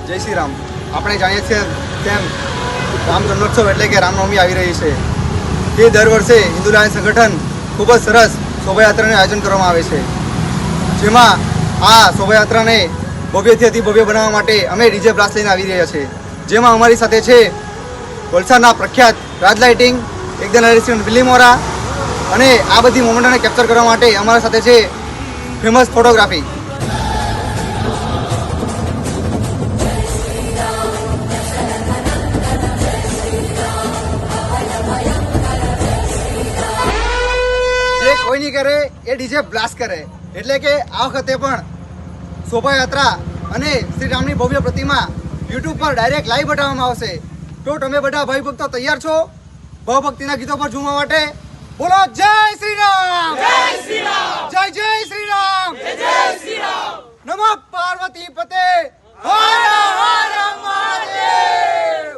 જય શ્રી રામ. આપણે જાણીએ છીએ તેમ રામ જન્મોત્સવ એટલે કે રામનવમી આવી રહી છે. તે દર વર્ષે હિન્દુ લાયન્સ સંગઠન ખૂબ જ સરસ શોભાયાત્રાનું આયોજન કરવામાં આવે છે, જેમાં આ શોભાયાત્રાને ભવ્યથી અતિ ભવ્ય બનાવવા માટે અમે ડીજે બ્લાસ્ટ લઈને આવી રહ્યા છીએ. જેમાં અમારી સાથે છે વલસાડના પ્રખ્યાત રાજ લાઇટિંગ, એકદમ રેસ્ટોરન્ટ બિલીમોરા, અને આ બધી મોમેન્ટોને કેપ્ચર કરવા માટે અમારા સાથે છે ફેમસ ફોટોગ્રાફી. જે કોઈ નહીં કરે એ ડીજે બ્લાસ્ટ કરે. એટલે કે આ વખતે પણ શોભાયાત્રા અને શ્રી રામની ભવ્ય પ્રતિમા યુટ્યુબ પર ડાયરેક્ટ લાઈવ બતાવવામાં આવશે. તો તમે બધા ભાઈ ભક્તો તૈયાર છો ભાવભક્તિના ગીતો પર ઝૂમવા માટે? બોલો જય શ્રી રામ, જય શ્રી રામ, જય જય શ્રી રામ, જય જય શ્રી રામ. નમઃ પાર્વતી પતે, હર હર મહાદેવ.